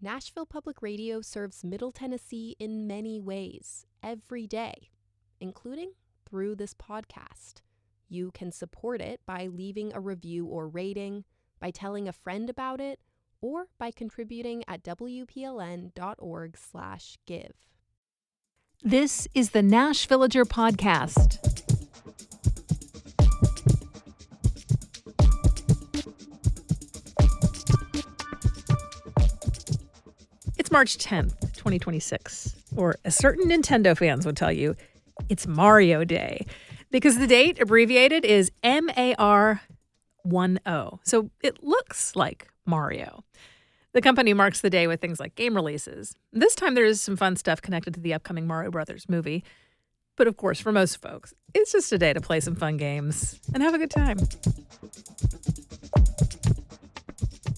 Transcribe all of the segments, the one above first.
Nashville Public Radio serves Middle Tennessee in many ways, every day, including through this podcast. You can support it by leaving a review or rating, by telling a friend about it, or by contributing at WPLN.org/give. This is the Nashvillager Podcast. It's March 10th, 2026, or as certain Nintendo fans would tell you, it's Mario Day, because the date abbreviated is MAR10. So it looks like Mario. The company marks the day with things like game releases. This time there is some fun stuff connected to the upcoming Mario Brothers movie. But of course, for most folks, it's just a day to play some fun games and have a good time.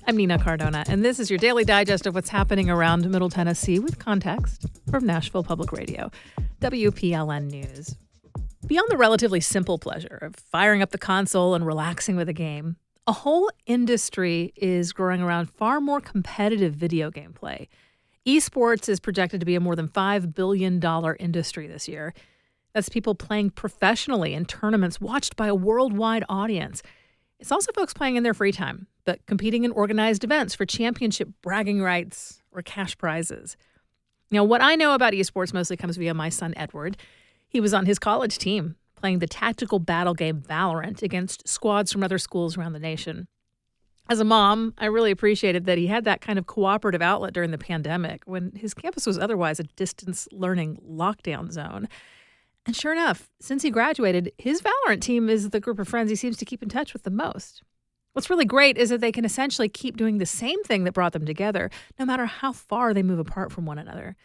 I'm Nina Cardona, and this is your daily digest of what's happening around Middle Tennessee with context from Nashville Public Radio, WPLN News. Beyond the relatively simple pleasure of firing up the console and relaxing with a game, a whole industry is growing around far more competitive video game play. Esports is projected to be a more than $5 billion industry this year. That's people playing professionally in tournaments watched by a worldwide audience. It's also folks playing in their free time, but competing in organized events for championship bragging rights or cash prizes. Now, what I know about esports mostly comes via my son, Edward. He was on his college team, playing the tactical battle game Valorant against squads from other schools around the nation. As a mom, I really appreciated that he had that kind of cooperative outlet during the pandemic when his campus was otherwise a distance learning lockdown zone. And sure enough, since he graduated, his Valorant team is the group of friends he seems to keep in touch with the most. What's really great is that they can essentially keep doing the same thing that brought them together, no matter how far they move apart from one another.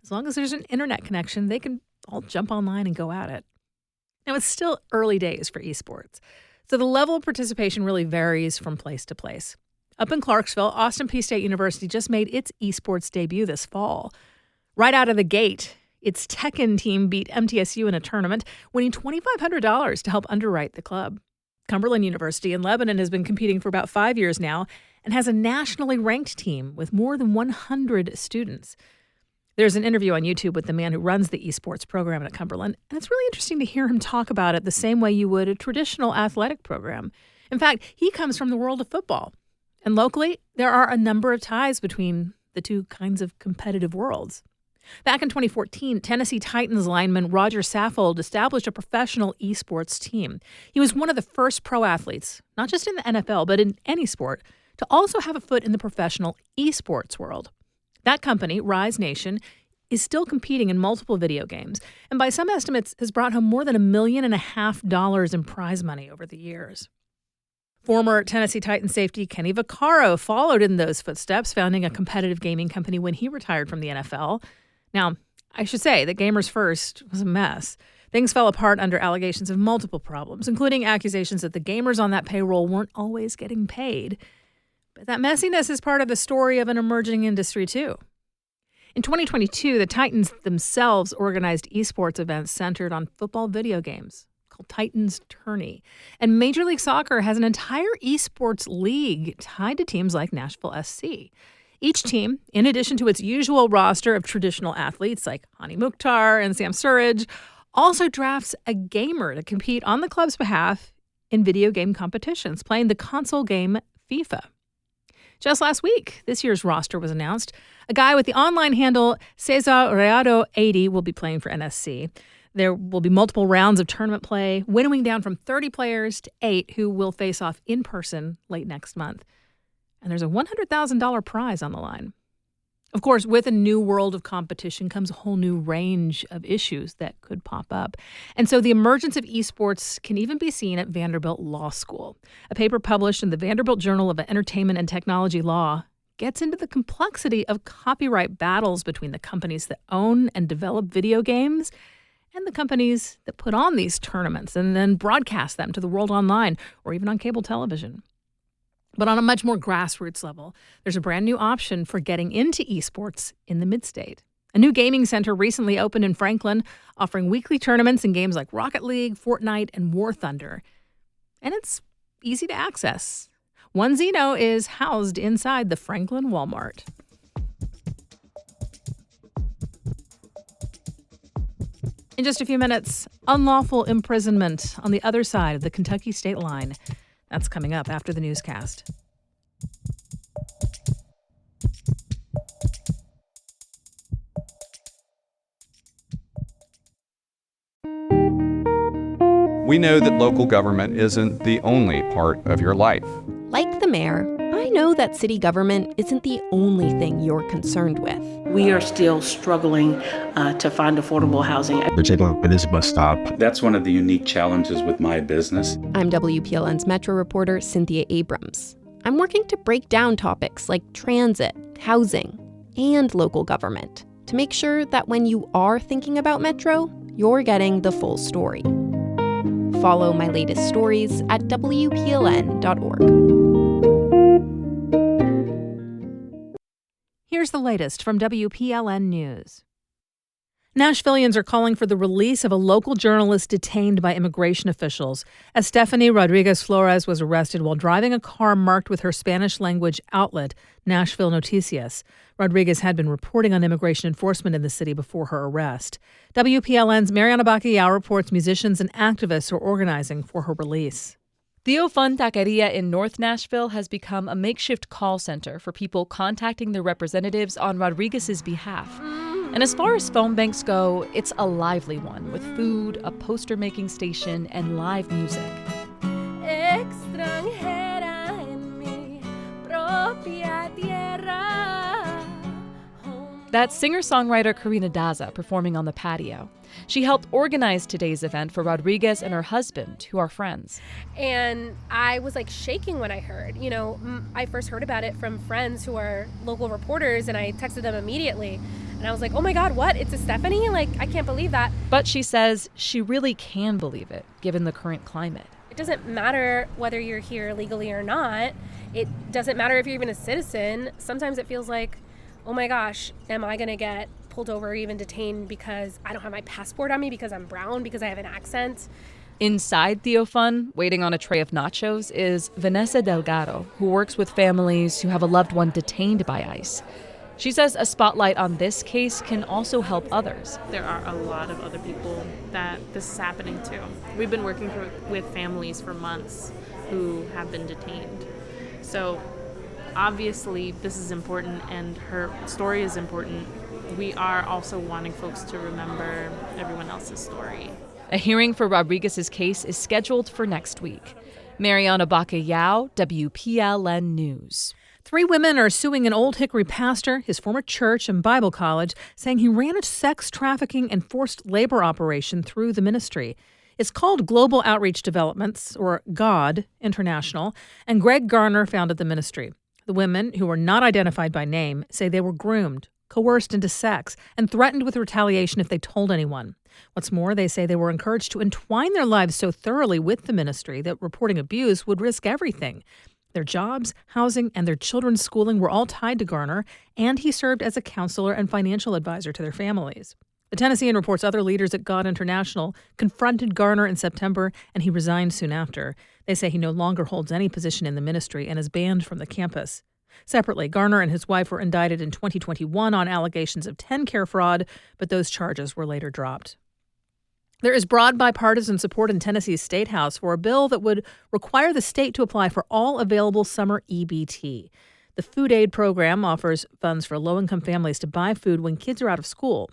As long as there's an internet connection, they can all jump online and go at it. Now, it's still early days for esports, so the level of participation really varies from place to place. Up in Clarksville, Austin Peay State University just made its esports debut this fall. Right out of the gate, its Tekken team beat MTSU in a tournament, winning $2,500 to help underwrite the club. Cumberland University in Lebanon has been competing for about 5 years now and has a nationally ranked team with more than 100 students. There's an interview on YouTube with the man who runs the esports program at Cumberland, and it's really interesting to hear him talk about it the same way you would a traditional athletic program. In fact, he comes from the world of football. And locally, there are a number of ties between the two kinds of competitive worlds. Back in 2014, Tennessee Titans lineman Roger Saffold established a professional esports team. He was one of the first pro athletes, not just in the NFL, but in any sport, to also have a foot in the professional esports world. That company, Rise Nation, is still competing in multiple video games, and by some estimates has brought home more than $1.5 million in prize money over the years. Former Tennessee Titans safety Kenny Vaccaro followed in those footsteps, founding a competitive gaming company when he retired from the NFL. Now, I should say that Gamers First was a mess. Things fell apart under allegations of multiple problems, including accusations that the gamers on that payroll weren't always getting paid. But that messiness is part of the story of an emerging industry, too. In 2022, the Titans themselves organized esports events centered on football video games called Titans Tourney. And Major League Soccer has an entire esports league tied to teams like Nashville SC. Each team, in addition to its usual roster of traditional athletes like Hani Mukhtar and Sam Surridge, also drafts a gamer to compete on the club's behalf in video game competitions, playing the console game FIFA. Just last week, this year's roster was announced. A guy with the online handle Cesar Reado 80 will be playing for NSC. There will be multiple rounds of tournament play, winnowing down from 30 players to 8 who will face off in person late next month. And there's a $100,000 prize on the line. Of course, with a new world of competition comes a whole new range of issues that could pop up. And so the emergence of esports can even be seen at Vanderbilt Law School. A paper published in the Vanderbilt Journal of Entertainment and Technology Law gets into the complexity of copyright battles between the companies that own and develop video games and the companies that put on these tournaments and then broadcast them to the world online or even on cable television. But on a much more grassroots level, there's a brand new option for getting into esports in the Midstate. A new gaming center recently opened in Franklin, offering weekly tournaments in games like Rocket League, Fortnite, and War Thunder. And it's easy to access. One Xeno is housed inside the Franklin Walmart. In just a few minutes, unlawful imprisonment on the other side of the Kentucky state line. That's coming up after the newscast. We know that local government isn't the only part of your life. Like the mayor, I know that city government isn't the only thing you're concerned with. We are still struggling to find affordable housing. Particularly with this bus stop. That's one of the unique challenges with my business. I'm WPLN's Metro reporter Cynthia Abrams. I'm working to break down topics like transit, housing, and local government to make sure that when you are thinking about Metro, you're getting the full story. Follow my latest stories at WPLN.org. Here's the latest from WPLN News. Nashvillians are calling for the release of a local journalist detained by immigration officials. Estefany Rodriguez Flores was arrested while driving a car marked with her Spanish-language outlet, Nashville Noticias. Rodriguez had been reporting on immigration enforcement in the city before her arrest. WPLN's Mariana Bacallao reports musicians and activists are organizing for her release. Theo Fun Taqueria in North Nashville has become a makeshift call center for people contacting their representatives on Rodriguez's behalf. And as far as phone banks go, it's a lively one with food, a poster-making station, and live music. Extranjera en mi propia tierra. That's singer-songwriter Karina Daza performing on the patio. She helped organize today's event for Rodriguez and her husband, who are friends. And I was like shaking when I heard. I first heard about it from friends who are local reporters, and I texted them immediately. And I was like, oh my God, what? It's Estefany? Like, I can't believe that. But she says she really can believe it, given the current climate. It doesn't matter whether you're here legally or not. It doesn't matter if you're even a citizen. Sometimes it feels like, oh my gosh, am I going to get pulled over or even detained because I don't have my passport on me, because I'm brown, because I have an accent? Inside Theo Fun, waiting on a tray of nachos, is Vanessa Delgado, who works with families who have a loved one detained by ICE. She says a spotlight on this case can also help others. There are a lot of other people that this is happening to. We've been working with families for months who have been detained. So obviously this is important and her story is important. We are also wanting folks to remember everyone else's story. A hearing for Rodriguez's case is scheduled for next week. Mariana Bacallao, WPLN News. 3 women are suing an Old Hickory pastor, his former church and Bible college, saying he ran a sex trafficking and forced labor operation through the ministry. It's called Global Outreach Developments, or GOD International, and Greg Garner founded the ministry. The women, who were not identified by name, say they were groomed, coerced into sex, and threatened with retaliation if they told anyone. What's more, they say they were encouraged to entwine their lives so thoroughly with the ministry that reporting abuse would risk everything. Their jobs, housing, and their children's schooling were all tied to Garner, and he served as a counselor and financial advisor to their families. The Tennessean reports other leaders at God International confronted Garner in September, and he resigned soon after. They say he no longer holds any position in the ministry and is banned from the campus. Separately, Garner and his wife were indicted in 2021 on allegations of TennCare fraud, but those charges were later dropped. There is broad bipartisan support in Tennessee's State House for a bill that would require the state to apply for all available summer EBT. The food aid program offers funds for low-income families to buy food when kids are out of school.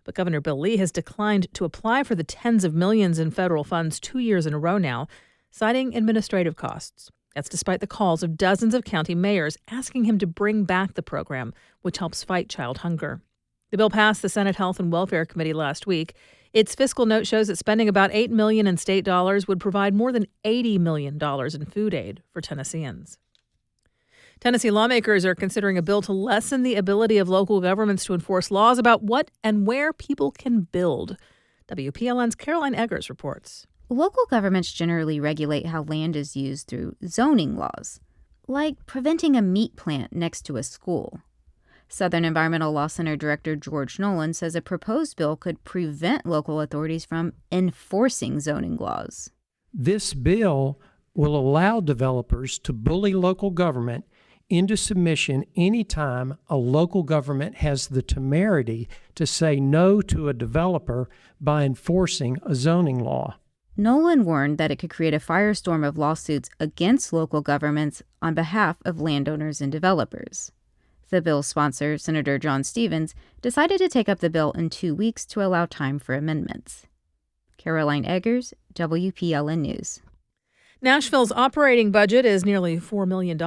But Governor Bill Lee has declined to apply for the tens of millions in federal funds 2 years in a row now, citing administrative costs. That's despite the calls of dozens of county mayors asking him to bring back the program, which helps fight child hunger. The bill passed the Senate Health and Welfare Committee last week. Its fiscal note shows that spending about $8 million in state dollars would provide more than $80 million in food aid for Tennesseans. Tennessee lawmakers are considering a bill to lessen the ability of local governments to enforce laws about what and where people can build. WPLN's Caroline Eggers reports. Local governments generally regulate how land is used through zoning laws, like preventing a meat plant next to a school. Southern Environmental Law Center Director George Nolan says a proposed bill could prevent local authorities from enforcing zoning laws. This bill will allow developers to bully local government into submission anytime a local government has the temerity to say no to a developer by enforcing a zoning law. Nolan warned that it could create a firestorm of lawsuits against local governments on behalf of landowners and developers. The bill's sponsor, Senator John Stevens, decided to take up the bill in 2 weeks to allow time for amendments. Caroline Eggers, WPLN News. Nashville's operating budget is nearly $4 million.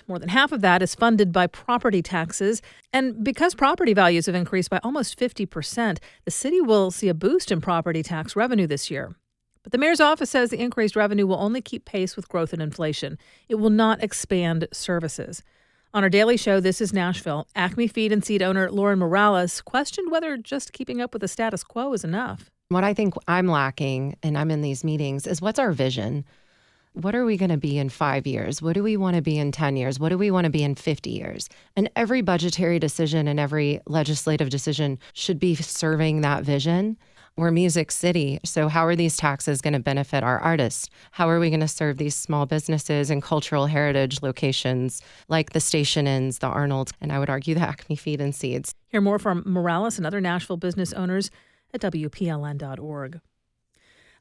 More than half of that is funded by property taxes. And because property values have increased by almost 50%, the city will see a boost in property tax revenue this year. But the mayor's office says the increased revenue will only keep pace with growth and inflation. It will not expand services. On our daily show, This is Nashville, Acme Feed and Seed owner Lauren Morales questioned whether just keeping up with the status quo is enough. What I think I'm lacking, and I'm in these meetings, is what's our vision? What are we going to be in 5 years? What do we want to be in 10 years? What do we want to be in 50 years? And every budgetary decision and every legislative decision should be serving that vision. We're Music City, so how are these taxes going to benefit our artists? How are we going to serve these small businesses and cultural heritage locations like the Station Inns, the Arnold, and I would argue the Acme Feed and Seeds? Hear more from Morales and other Nashville business owners at WPLN.org.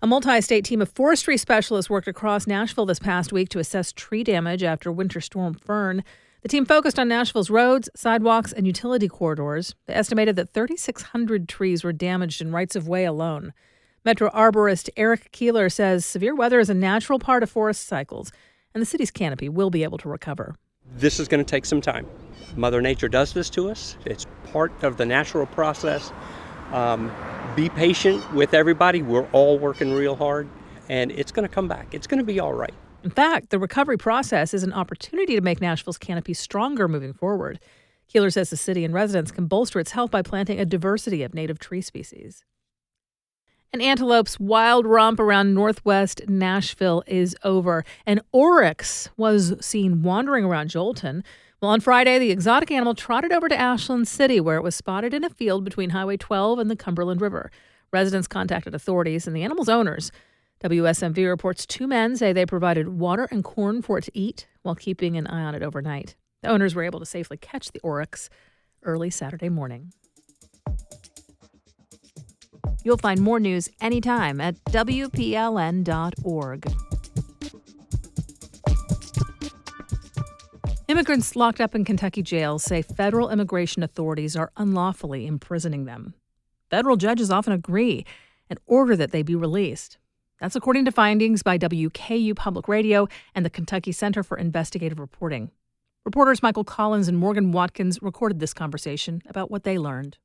A multi-state team of forestry specialists worked across Nashville this past week to assess tree damage after Winter Storm Fern. The team focused on Nashville's roads, sidewalks, and utility corridors. They estimated that 3,600 trees were damaged in rights-of-way alone. Metro arborist Eric Keeler says severe weather is a natural part of forest cycles, and the city's canopy will be able to recover. This is going to take some time. Mother Nature does this to us. It's part of the natural process. Be patient with everybody. We're all working real hard, and it's going to come back. It's going to be all right. In fact, the recovery process is an opportunity to make Nashville's canopy stronger moving forward. Keeler says the city and residents can bolster its health by planting a diversity of native tree species. An antelope's wild romp around northwest Nashville is over. An oryx was seen wandering around Jolton. Well, on Friday, the exotic animal trotted over to Ashland City, where it was spotted in a field between Highway 12 and the Cumberland River. Residents contacted authorities and the animal's owners. WSMV reports 2 men say they provided water and corn for it to eat while keeping an eye on it overnight. The owners were able to safely catch the oryx early Saturday morning. You'll find more news anytime at WPLN.org. Immigrants locked up in Kentucky jails say federal immigration authorities are unlawfully imprisoning them. Federal judges often agree and order that they be released. That's according to findings by WKU Public Radio and the Kentucky Center for Investigative Reporting. Reporters Michael Collins and Morgan Watkins recorded this conversation about what they learned.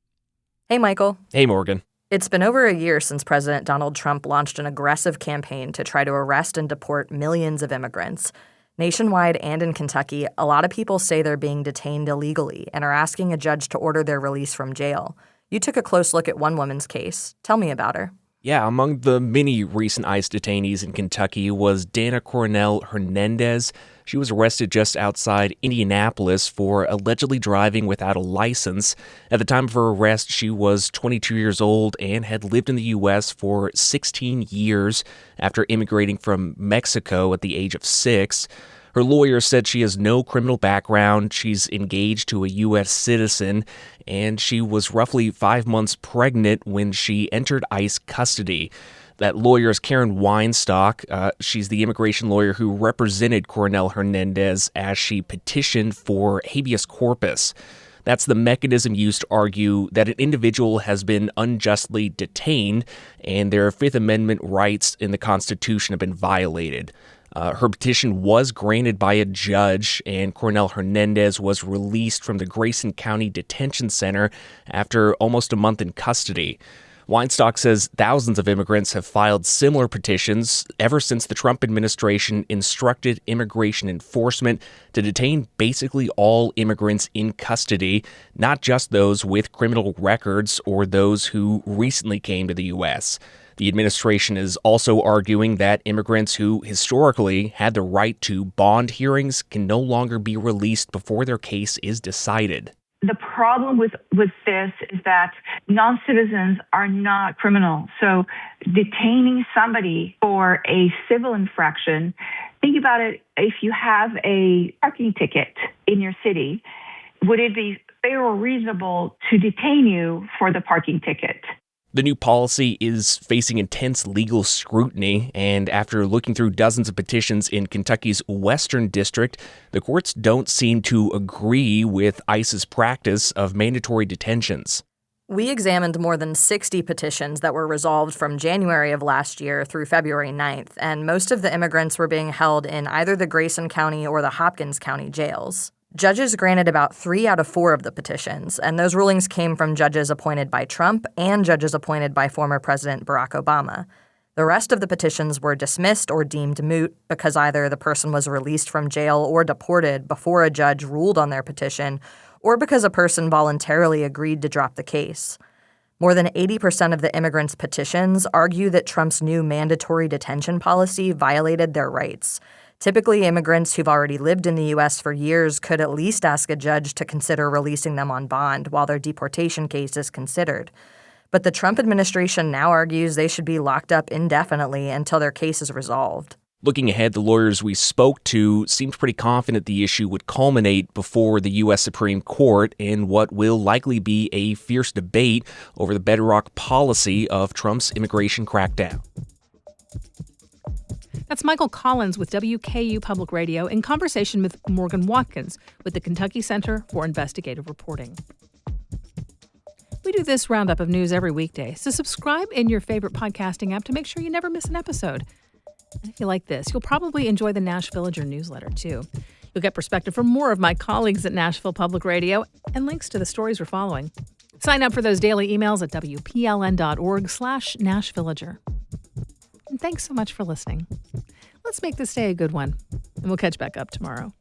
Hey, Michael. Hey, Morgan. It's been over a year since President Donald Trump launched an aggressive campaign to try to arrest and deport millions of immigrants. Nationwide and in Kentucky, a lot of people say they're being detained illegally and are asking a judge to order their release from jail. You took a close look at one woman's case. Tell me about her. Yeah, among the many recent ICE detainees in Kentucky was Dana Cornell Hernandez. She was arrested just outside Indianapolis for allegedly driving without a license. At the time of her arrest, she was 22 years old and had lived in the U.S. for 16 years after immigrating from Mexico at the age of 6. Her lawyer said she has no criminal background, she's engaged to a U.S. citizen, and she was roughly 5 months pregnant when she entered ICE custody. That lawyer is Karen Weinstock. She's the immigration lawyer who represented Cornell Hernandez as she petitioned for habeas corpus. That's the mechanism used to argue that an individual has been unjustly detained and their Fifth Amendment rights in the Constitution have been violated. Her petition was granted by a judge, and Cornell Hernandez was released from the Grayson County Detention Center after almost a month in custody. Weinstock says thousands of immigrants have filed similar petitions ever since the Trump administration instructed immigration enforcement to detain basically all immigrants in custody, not just those with criminal records or those who recently came to the U.S. The administration is also arguing that immigrants who historically had the right to bond hearings can no longer be released before their case is decided. The problem with this is that non-citizens are not criminal. So detaining somebody for a civil infraction Think about it. If you have a parking ticket in your city, would it be fair or reasonable to detain you for the parking ticket? The new policy is facing intense legal scrutiny, and after looking through dozens of petitions in Kentucky's Western District, the courts don't seem to agree with ICE's practice of mandatory detentions. We examined more than 60 petitions that were resolved from January of last year through February 9th, and most of the immigrants were being held in either the Grayson County or the Hopkins County jails. Judges granted about 3 out of 4 of the petitions, and those rulings came from judges appointed by Trump and judges appointed by former President Barack Obama. The rest of the petitions were dismissed or deemed moot because either the person was released from jail or deported before a judge ruled on their petition, or because a person voluntarily agreed to drop the case. More than 80% of the immigrants' petitions argue that Trump's new mandatory detention policy violated their rights. Typically, immigrants who've already lived in the U.S. for years could at least ask a judge to consider releasing them on bond while their deportation case is considered. But the Trump administration now argues they should be locked up indefinitely until their case is resolved. Looking ahead, the lawyers we spoke to seemed pretty confident the issue would culminate before the U.S. Supreme Court in what will likely be a fierce debate over the bedrock policy of Trump's immigration crackdown. That's Michael Collins with WKU Public Radio in conversation with Morgan Watkins with the Kentucky Center for Investigative Reporting. We do this roundup of news every weekday, so subscribe in your favorite podcasting app to make sure you never miss an episode. And if you like this, you'll probably enjoy the Nashvillager newsletter, too. You'll get perspective from more of my colleagues at Nashville Public Radio and links to the stories we're following. Sign up for those daily emails at WPLN.org/Nashvillager. And thanks so much for listening. Let's make this day a good one, and we'll catch back up tomorrow.